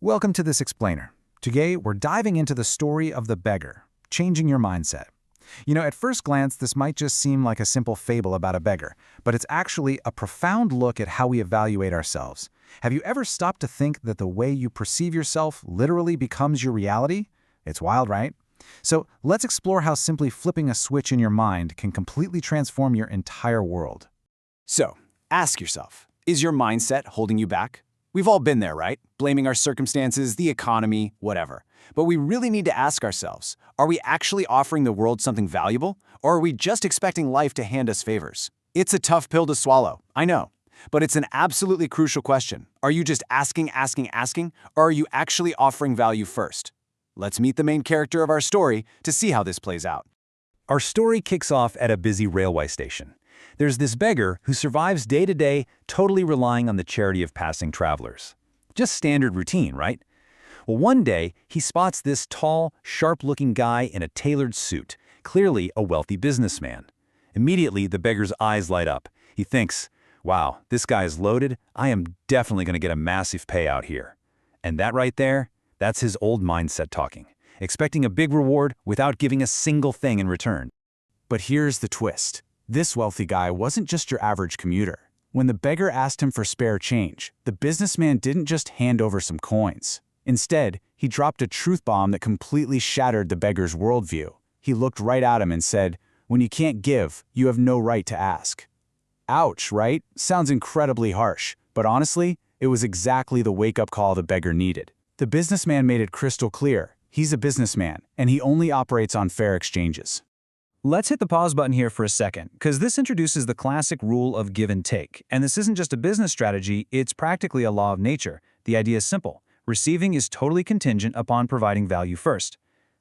Welcome to this explainer. Today, we're diving into the story of the beggar, changing your mindset. At first glance, this might just seem like a simple fable about a beggar, but it's actually a profound look at how we evaluate ourselves. Have you ever stopped to think that the way you perceive yourself literally becomes your reality? It's wild, right? So let's explore how simply flipping a switch in your mind can completely transform your entire world. So, ask yourself, is your mindset holding you back? We've all been there, right? Blaming our circumstances, the economy, whatever. But we really need to ask ourselves, are we actually offering the world something valuable, or are we just expecting life to hand us favors? It's a tough pill to swallow, I know. But it's an absolutely crucial question. Are you just asking, or are you actually offering value first? Let's meet the main character of our story to see how this plays out. Our story kicks off at a busy railway station. There's this beggar who survives day to day, totally relying on the charity of passing travelers. Just standard routine, right? Well, one day, he spots this tall, sharp-looking guy in a tailored suit, clearly a wealthy businessman. Immediately, the beggar's eyes light up. He thinks, wow, this guy is loaded. I am definitely going to get a massive payout here. And that right there, that's his old mindset talking, expecting a big reward without giving a single thing in return. But here's the twist. This wealthy guy wasn't just your average commuter. When the beggar asked him for spare change, the businessman didn't just hand over some coins. Instead, he dropped a truth bomb that completely shattered the beggar's worldview. He looked right at him and said, "When you can't give, you have no right to ask." Ouch, right? Sounds incredibly harsh, but honestly, it was exactly the wake-up call the beggar needed. The businessman made it crystal clear. He's a businessman, and he only operates on fair exchanges. Let's hit the pause button here for a second, because this introduces the classic rule of give and take. And this isn't just a business strategy, it's practically a law of nature. The idea is simple. Receiving is totally contingent upon providing value first.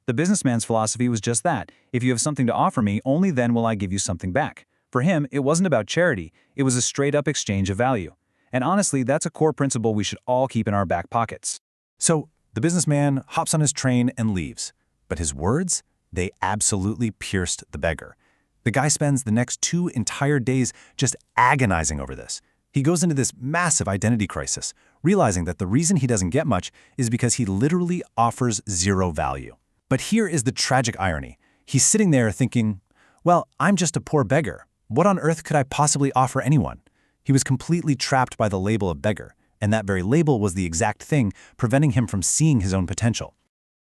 The businessman's philosophy was just that. If you have something to offer me, only then will I give you something back. For him, it wasn't about charity. It was a straight-up exchange of value. And honestly, that's a core principle we should all keep in our back pockets. So, the businessman hops on his train and leaves. But his words? They absolutely pierced the beggar. The guy spends the next 2 entire days just agonizing over this. He goes into this massive identity crisis, realizing that the reason he doesn't get much is because he literally offers zero value. But here is the tragic irony. He's sitting there thinking, well, I'm just a poor beggar. What on earth could I possibly offer anyone? He was completely trapped by the label of beggar, and that very label was the exact thing preventing him from seeing his own potential.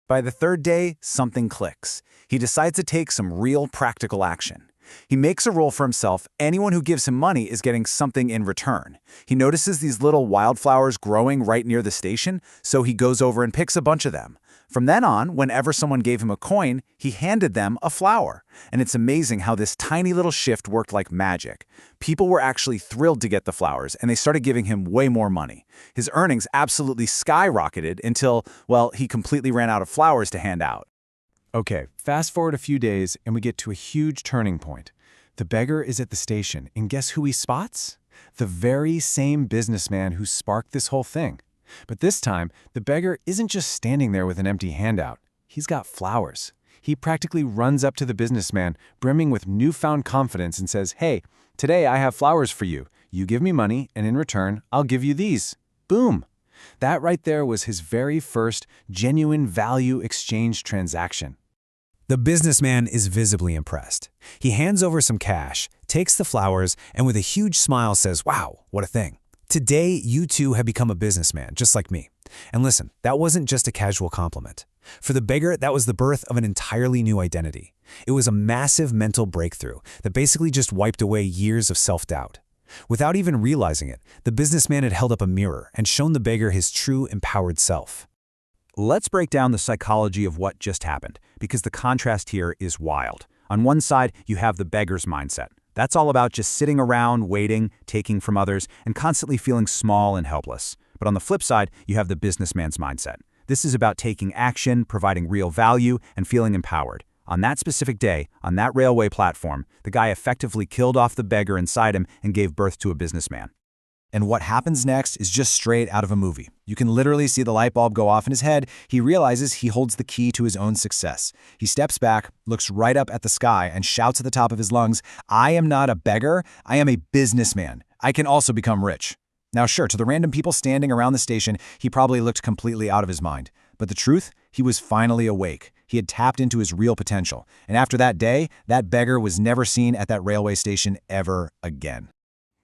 By the third day, something clicks. He decides to take some real practical action. He makes a rule for himself. Anyone who gives him money is getting something in return. He notices these little wildflowers growing right near the station, so he goes over and picks a bunch of them. From then on, whenever someone gave him a coin, he handed them a flower. And it's amazing how this tiny little shift worked like magic. People were actually thrilled to get the flowers, and they started giving him way more money. His earnings absolutely skyrocketed until, well, he completely ran out of flowers to hand out. Okay, fast forward a few days and we get to a huge turning point. The beggar is at the station, and guess who he spots? The very same businessman who sparked this whole thing. But this time, the beggar isn't just standing there with an empty handout. He's got flowers. He practically runs up to the businessman, brimming with newfound confidence, and says, "Hey, today I have flowers for you. You give me money, and in return, I'll give you these." Boom! That right there was his very first genuine value exchange transaction. The businessman is visibly impressed. He hands over some cash, takes the flowers, and with a huge smile says, "Wow, what a thing. Today, you too have become a businessman, just like me." And listen, that wasn't just a casual compliment. For the beggar, that was the birth of an entirely new identity. It was a massive mental breakthrough that basically just wiped away years of self-doubt. Without even realizing it, the businessman had held up a mirror and shown the beggar his true, empowered self. Let's break down the psychology of what just happened, because the contrast here is wild. On one side, you have the beggar's mindset. That's all about just sitting around, waiting, taking from others, and constantly feeling small and helpless. But on the flip side, you have the businessman's mindset. This is about taking action, providing real value, and feeling empowered. On that specific day, on that railway platform, the guy effectively killed off the beggar inside him and gave birth to a businessman. And what happens next is just straight out of a movie. You can literally see the light bulb go off in his head. He realizes he holds the key to his own success. He steps back, looks right up at the sky, and shouts at the top of his lungs, "I am not a beggar, I am a businessman. I can also become rich." Now sure, to the random people standing around the station, he probably looked completely out of his mind. But the truth? He was finally awake. He had tapped into his real potential. And after that day, that beggar was never seen at that railway station ever again.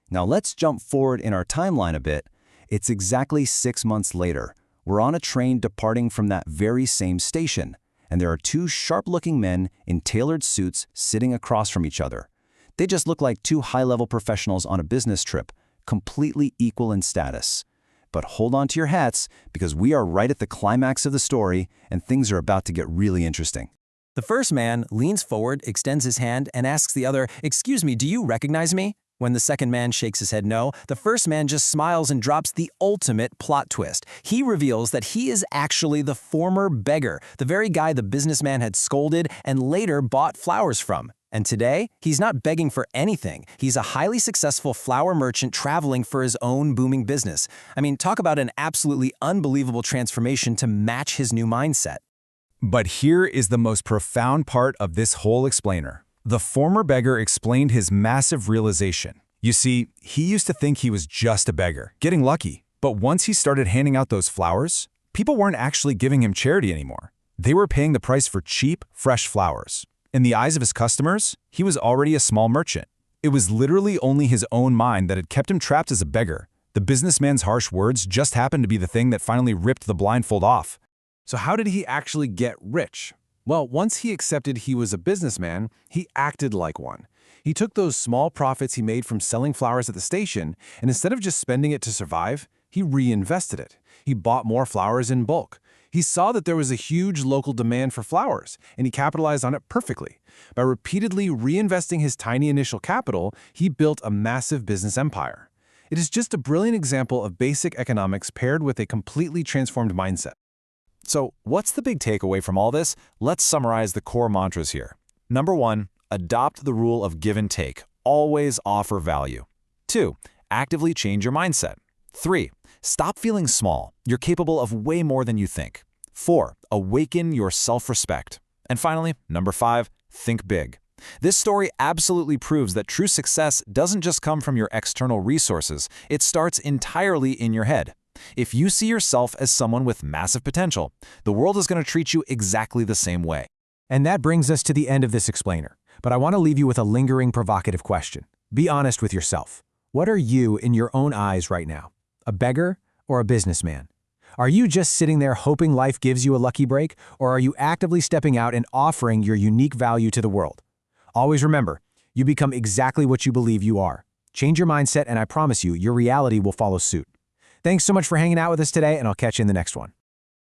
Now let's jump forward in our timeline a bit. It's exactly 6 months later. We're on a train departing from that very same station, and there are two sharp-looking men in tailored suits sitting across from each other. They just look like two high-level professionals on a business trip, completely equal in status. But hold on to your hats, because we are right at the climax of the story, and things are about to get really interesting. The first man leans forward, extends his hand, and asks the other, "Excuse me, do you recognize me?" When the second man shakes his head no, the first man just smiles and drops the ultimate plot twist. He reveals that he is actually the former beggar, the very guy the businessman had scolded and later bought flowers from. And today, he's not begging for anything. He's a highly successful flower merchant traveling for his own booming business. I mean, talk about an absolutely unbelievable transformation to match his new mindset. But here is the most profound part of this whole explainer. The former beggar explained his massive realization. You see, he used to think he was just a beggar, getting lucky. But once he started handing out those flowers, people weren't actually giving him charity anymore. They were paying the price for cheap, fresh flowers. In the eyes of his customers, he was already a small merchant. It was literally only his own mind that had kept him trapped as a beggar. The businessman's harsh words just happened to be the thing that finally ripped the blindfold off. So how did he actually get rich? Well, once he accepted he was a businessman, he acted like one. He took those small profits he made from selling flowers at the station, and instead of just spending it to survive, he reinvested it. He bought more flowers in bulk. He saw that there was a huge local demand for flowers, and he capitalized on it perfectly. By repeatedly reinvesting his tiny initial capital, he built a massive business empire. It is just a brilliant example of basic economics paired with a completely transformed mindset. So, what's the big takeaway from all this? Let's summarize the core mantras here. Number 1, adopt the rule of give and take. Always offer value. 2, actively change your mindset. 3, stop feeling small. You're capable of way more than you think. 4, awaken your self-respect. And finally, number 5, think big. This story absolutely proves that true success doesn't just come from your external resources. It starts entirely in your head. If you see yourself as someone with massive potential, the world is going to treat you exactly the same way. And that brings us to the end of this explainer. But I want to leave you with a lingering, provocative question. Be honest with yourself. What are you in your own eyes right now? A beggar or a businessman? Are you just sitting there hoping life gives you a lucky break, or are you actively stepping out and offering your unique value to the world? Always remember, you become exactly what you believe you are. Change your mindset, and I promise you, your reality will follow suit. Thanks so much for hanging out with us today, and I'll catch you in the next one.